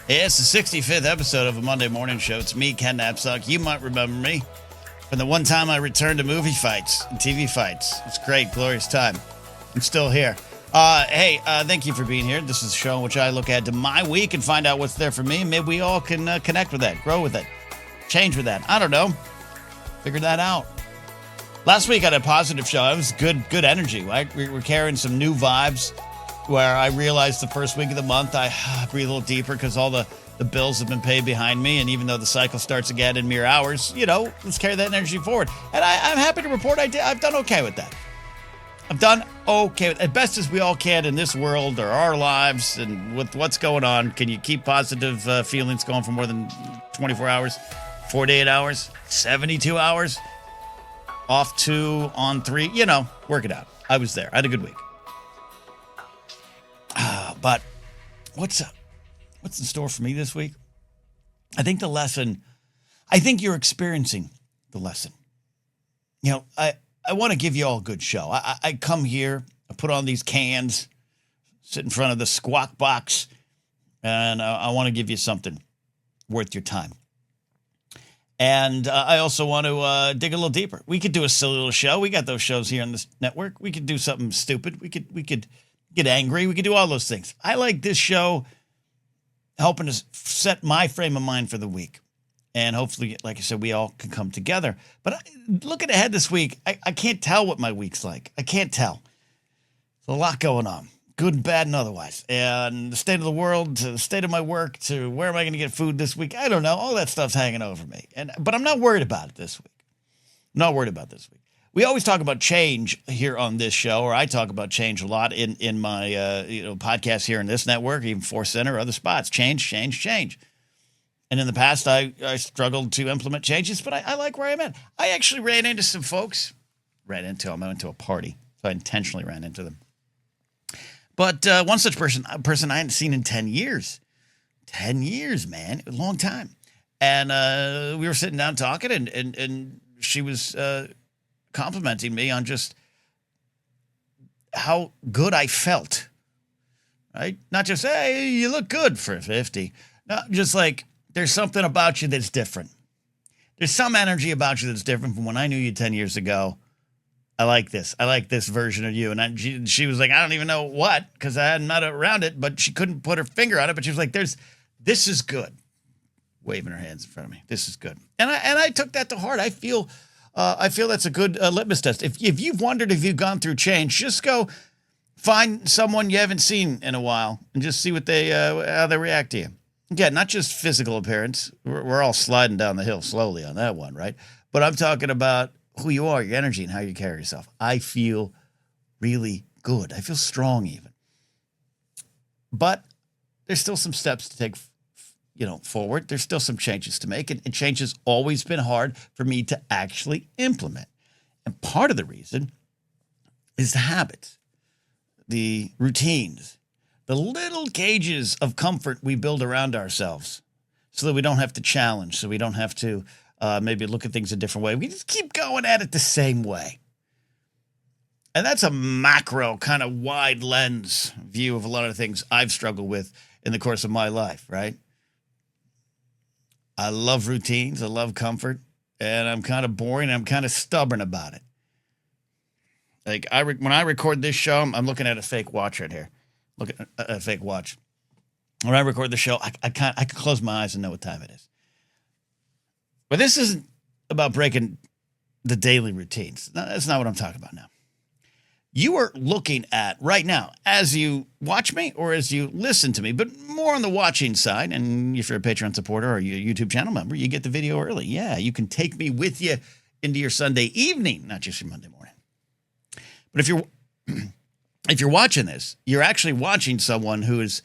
It's the 65th episode of a Monday morning show. It's me, Ken Napzok. You might remember me from the one time I returned to movie fights and TV fights. It's great, glorious time. I'm still here. Thank you for being here. This is a show in which I look ahead to my week and find out what's there for me. Maybe we all can connect with that, grow with it, change with that. I don't know. Figure that out. Last week I had a positive show. It was good energy, right? We were carrying some new vibes where I realized the first week of the month I breathe a little deeper because all the bills have been paid behind me. And even though the cycle starts again in mere hours, let's carry that energy forward. And I'm happy to report I've done okay with that. I've done okay with, as best as we all can in this world or our lives and with what's going on. Can you keep positive feelings going for more than 24 hours, 48 hours, 72 hours? Off 2, on 3, work it out. I was there. I had a good week. But what's in store for me this week? I think you're experiencing the lesson. I want to give you all a good show. I come here, I put on these cans, sit in front of the squawk box, and I want to give you something worth your time. And I also want to dig a little deeper. We could do a silly little show. We got those shows here on this network. We could do something stupid. We could get angry. We could do all those things. I like this show helping us set my frame of mind for the week. And hopefully, like I said, we all can come together. But looking ahead this week, I can't tell what my week's like. I can't tell. There's a lot going on. Good and bad and otherwise. And the state of the world to the state of my work to where am I going to get food this week? I don't know. All that stuff's hanging over me. But I'm not worried about it this week. I'm not worried about this week. We always talk about change here on this show, or I talk about change a lot in my podcast here in this network, even Force Center, other spots. Change. And in the past, I struggled to implement changes, but I like where I'm at. I actually ran into some folks. I went to a party, so I intentionally ran into them. But one such person I hadn't seen in 10 years. 10 years, man. A long time. And we were sitting down talking, and she was complimenting me on just how good I felt. Right? Not just, hey, you look good for 50. No, just like, there's something about you that's different. There's some energy about you that's different from when I knew you 10 years ago. I like this. I like this version of you. And she was like, I don't even know what, because I hadn't met around it, but she couldn't put her finger on it. But she was like, this is good. Waving her hands in front of me. This is good. And I took that to heart. I feel that's a good litmus test. If you've wondered if you've gone through change, just go find someone you haven't seen in a while and just see what how they react to you. Again, not just physical appearance. We're all sliding down the hill slowly on that one, right? But I'm talking about who you are, your energy, and how you carry yourself. I feel really good. I feel strong even. But there's still some steps to take, forward. There's still some changes to make, and change has always been hard for me to actually implement. And part of the reason is the habits, the routines, the little cages of comfort we build around ourselves so that we don't have to challenge, so we don't have to maybe look at things a different way. We just keep going at it the same way. And that's a macro kind of wide lens view of a lot of things I've struggled with in the course of my life, right? I love routines. I love comfort. And I'm kind of boring. I'm kind of stubborn about it. Like when I record this show, I'm looking at a fake watch right here. Look at a fake watch. When I record the show, I can close my eyes and know what time it is. But this isn't about breaking the daily routines. No, that's not what I'm talking about now. You are looking at right now, as you watch me or as you listen to me, but more on the watching side. And if you're a Patreon supporter or you're a YouTube channel member, you get the video early. Yeah, you can take me with you into your Sunday evening, not just your Monday morning. But if you're watching this, you're actually watching someone who has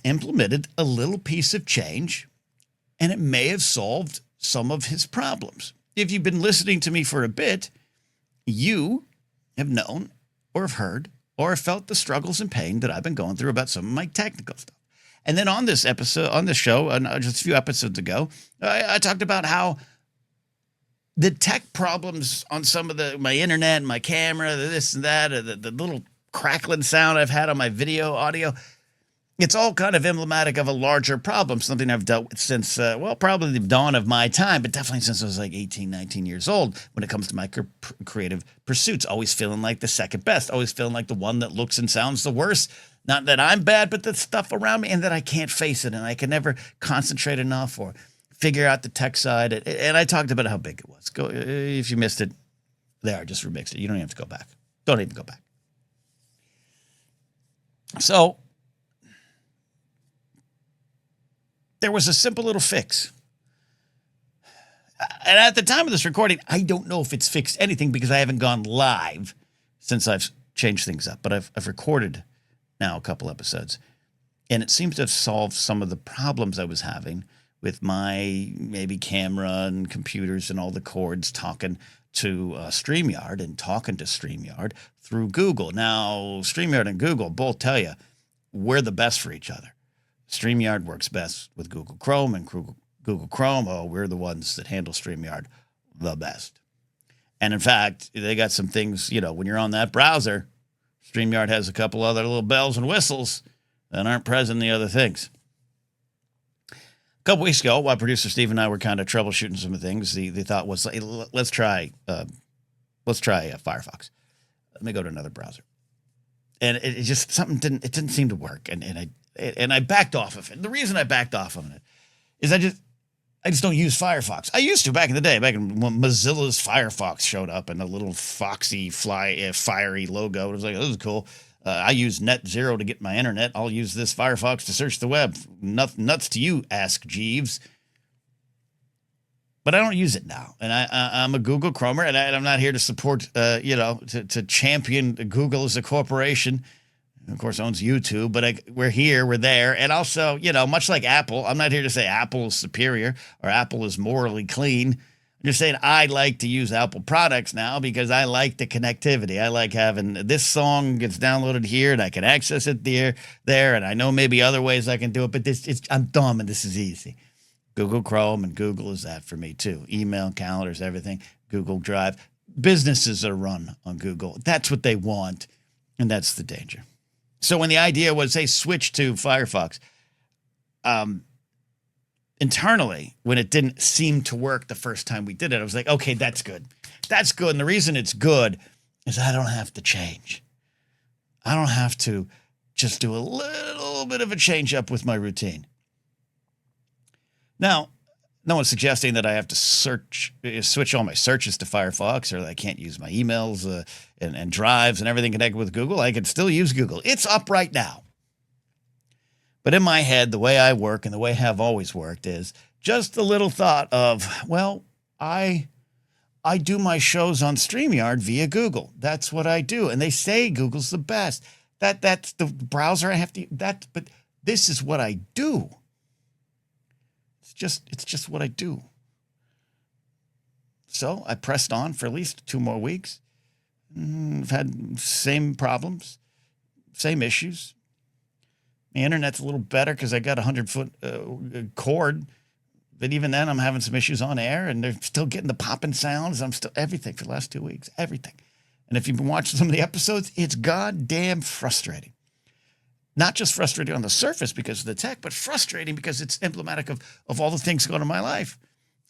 implemented a little piece of change, and it may have solved some of his problems. If you've been listening to me for a bit, you have known or have heard or have felt the struggles and pain that I've been going through about some of my technical stuff. And then on this show, just a few episodes ago, I talked about how the tech problems on some of my internet, my camera, this and that, the little crackling sound I've had on my video audio, it's all kind of emblematic of a larger problem, something I've dealt with since, probably the dawn of my time, but definitely since I was like 18, 19 years old when it comes to my creative pursuits. Always feeling like the second best, always feeling like the one that looks and sounds the worst. Not that I'm bad, but the stuff around me, and that I can't face it, and I can never concentrate enough or figure out the tech side. And I talked about how big it was. Go if you missed it, there, just remix it. You don't even have to go back. Don't even go back. So there was a simple little fix. And at the time of this recording, I don't know if it's fixed anything because I haven't gone live since I've changed things up. But I've recorded now a couple episodes. And it seems to have solved some of the problems I was having with my maybe camera and computers and all the cords talking to StreamYard and talking to StreamYard through Google. Now, StreamYard and Google both tell you we're the best for each other. StreamYard works best with Google Chrome, and Google Chrome, we're the ones that handle StreamYard the best. And in fact, they got some things, when you're on that browser, StreamYard has a couple other little bells and whistles that aren't present in the other things. A couple weeks ago, while producer Steve and I were kind of troubleshooting some of the things, the thought was, hey, let's try FireFox. Let me go to another browser. And it just, something didn't seem to work. And I backed off of it. The reason I backed off of it is I just don't use FireFox. I used to back in the day, back when Mozilla's FireFox showed up and a little foxy, fiery logo. It was like, oh, this is cool. I use NetZero to get my internet. I'll use this FireFox to search the web. Nuts to you, Ask Jeeves. But I don't use it now. And I'm a Google Chromer, and I'm not here to support, to champion Google as a corporation. Of course, owns YouTube, but we're there. And also, much like Apple, I'm not here to say Apple is superior or Apple is morally clean. I'm just saying I like to use Apple products now because I like the connectivity. I like having this song gets downloaded here and I can access it there. And I know maybe other ways I can do it, but I'm dumb and this is easy. Google Chrome and Google is that for me too. Email, calendars, everything. Google Drive. Businesses are run on Google. That's what they want, and that's the danger. So when the idea was, hey, switch to FireFox, internally, when it didn't seem to work the first time we did it, I was like, okay, that's good. That's good. And the reason it's good is I don't have to change. I don't have to just do a little bit of a change up with my routine. Now, no one's suggesting that I have to switch all my searches to Firefox, or that I can't use my emails and drives and everything connected with Google. I can still use Google. It's up right now. But in my head, the way I work and the way I have always worked is just the little thought of, well, I do my shows on StreamYard via Google. That's what I do. And they say Google's the best. That's the browser I have to, but this is what I do. It's just what I do. So I pressed on for at least 2 more weeks. I've had same problems, same issues. The internet's a little better because I got a 100-foot cord. But even then, I'm having some issues on air, and they're still getting the popping sounds. I'm still everything for the last 2 weeks, everything. And if you've been watching some of the episodes, it's goddamn frustrating. Not just frustrating on the surface because of the tech, but frustrating because it's emblematic of all the things going on in my life.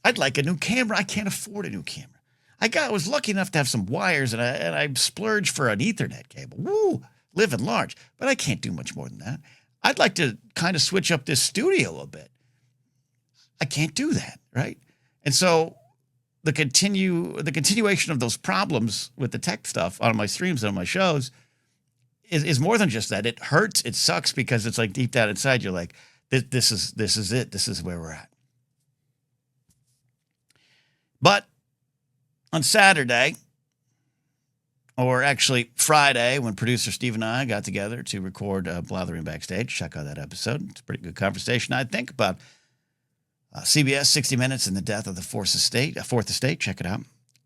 I'd like a new camera. I can't afford a new camera. I was lucky enough to have some wires, and I splurged for an Ethernet cable. Woo, living large. But I can't do much more than that. I'd like to kind of switch up this studio a bit. I can't do that, right? And so the continuation of those problems with the tech stuff on my streams and on my shows is more than just that. It hurts. It sucks because it's like deep down inside, you're like, this is it. This is where we're at. But on Saturday, or actually Friday, when producer Steve and I got together to record Blathering Backstage, check out that episode. It's a pretty good conversation, I think, about CBS 60 Minutes and the death of the Fourth Estate. Check it out.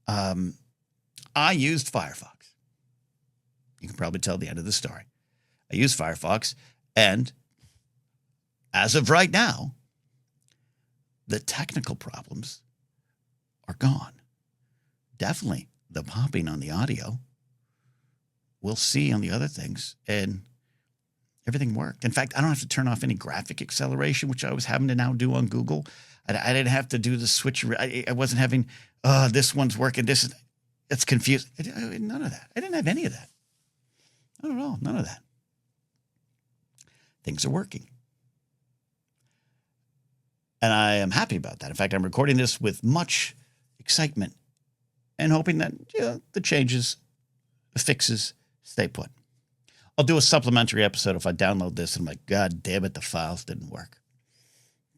I used FireFox. You can probably tell the end of the story. I use FireFox, and as of right now, the technical problems are gone. Definitely the popping on the audio. We'll see on the other things. And Everything worked. In fact, I don't have to turn off any graphic acceleration, which I was having to now do on Google. I didn't have to do the switch. I wasn't having, this one's working. It's confused. None of that. I didn't have any of that. Not at all. None of that. Things are working. And I am happy about that. In fact, I'm recording this with much excitement and hoping that the changes, the fixes, stay put. I'll do a supplementary episode if I download this and I'm like, God damn it, the files didn't work.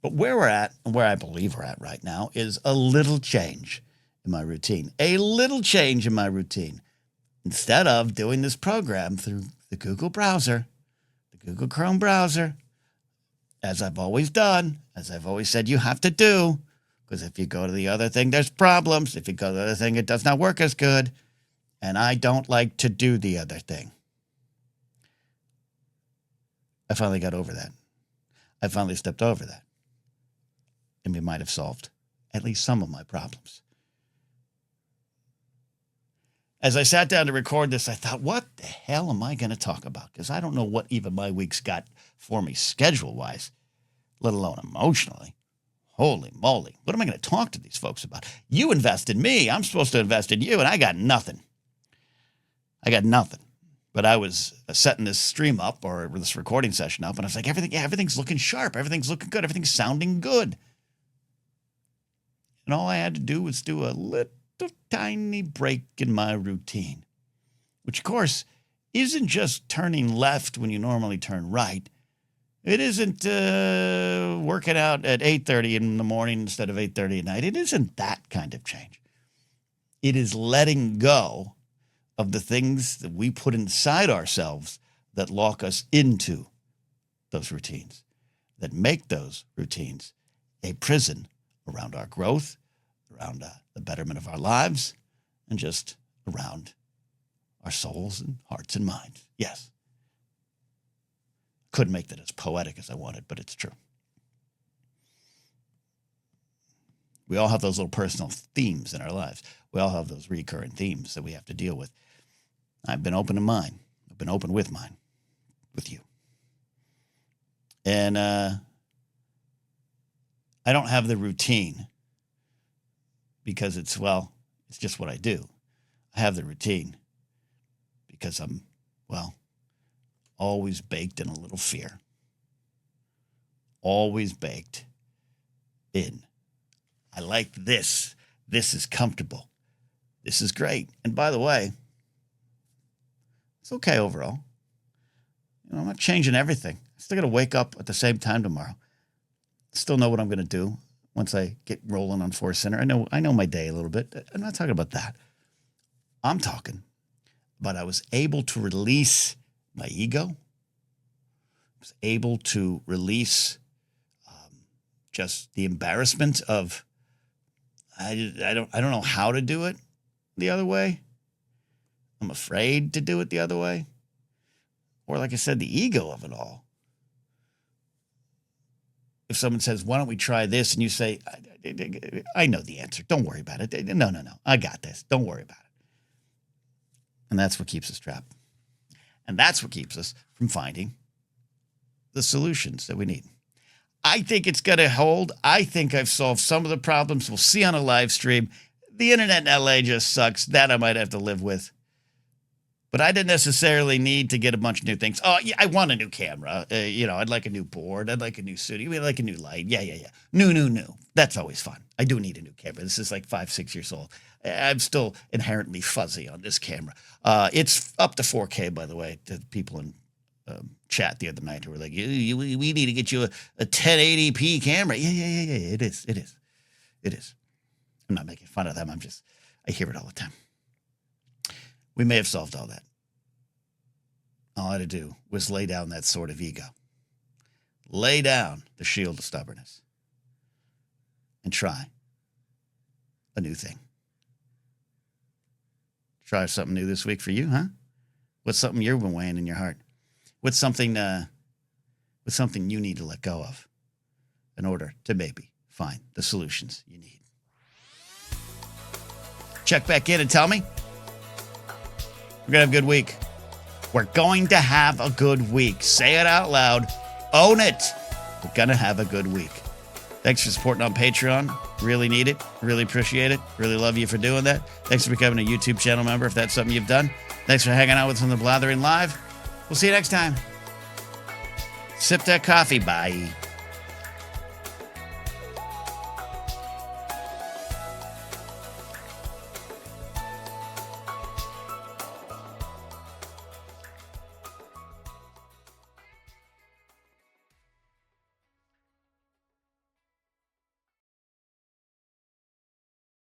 But where we're at, and where I believe we're at right now, is a little change in my routine. A little change in my routine. Instead of doing this program through the Google browser, the Google Chrome browser, as I've always done, as I've always said you have to do, because if you go to the other thing, there's problems. If you go to the other thing, it does not work as good. And I don't like to do the other thing. I finally got over that. I finally stepped over that. And we might have solved at least some of my problems. As I sat down to record this, I thought, what the hell am I going to talk about? Because I don't know what even my week's got for me schedule-wise, let alone emotionally. Holy moly. What am I going to talk to these folks about? You invest in me. I'm supposed to invest in you, and I got nothing. I got nothing. But I was setting this stream up or this recording session up, and I was like, everything's looking sharp. Everything's looking good. Everything's sounding good. And all I had to do was do a little tiny break in my routine, which, of course, isn't just turning left when you normally turn right. It isn't working out at 8:30 in the morning instead of 8:30 at night. It isn't that kind of change. It is letting go of the things that we put inside ourselves that lock us into those routines, that make those routines a prison around our growth, around the betterment of our lives, and just around our souls and hearts and minds. Yes. Couldn't make that as poetic as I wanted, but it's true. We all have those little personal themes in our lives. We all have those recurring themes that we have to deal with. I've been open to mine. I've been open with mine, with you. And I don't have the routine because it's just what I do. I have the routine because I'm, always baked in a little fear. Always baked in. I like this. This is comfortable. This is great. And by the way, it's okay overall. I'm not changing everything. I still got to wake up at the same time tomorrow. Still know what I'm going to do once I get rolling on Force Center. I know my day a little bit. I'm not talking about that. I'm talking about I was able to release my ego. I was able to release just the embarrassment of I don't know how to do it the other way. I'm afraid to do it the other way. Or like I said, the ego of it all. If someone says, why don't we try this? And you say, I know the answer. Don't worry about it. No. I got this. Don't worry about it. And that's what keeps us trapped. And that's what keeps us from finding the solutions that we need. I think it's going to hold. I think I've solved some of the problems. We'll see on a live stream. The internet in LA just sucks. That I might have to live with. But I didn't necessarily need to get a bunch of new things. Oh, yeah, I want a new camera. I'd like a new board. I'd like a new studio. I'd like a new light. Yeah. New. That's always fun. I do need a new camera. This is like 5-6 years old. I'm still inherently fuzzy on this camera. It's up to 4K, by the way, to people in chat the other night who were like, we need to get you a 1080p camera. Yeah. It is. I'm not making fun of them. I hear it all the time. We may have solved all that. All I had to do was lay down that sword of ego. Lay down the shield of stubbornness. And try a new thing. Try something new this week for you, huh? What's something you've been weighing in your heart? What's something you need to let go of in order to maybe find the solutions you need? Check back in and tell me. We're going to have a good week. We're going to have a good week. Say it out loud. Own it. We're going to have a good week. Thanks for supporting on Patreon. Really need it. Really appreciate it. Really love you for doing that. Thanks for becoming a YouTube channel member if that's something you've done. Thanks for hanging out with us on the Blathering Live. We'll see you next time. Sip that coffee. Bye.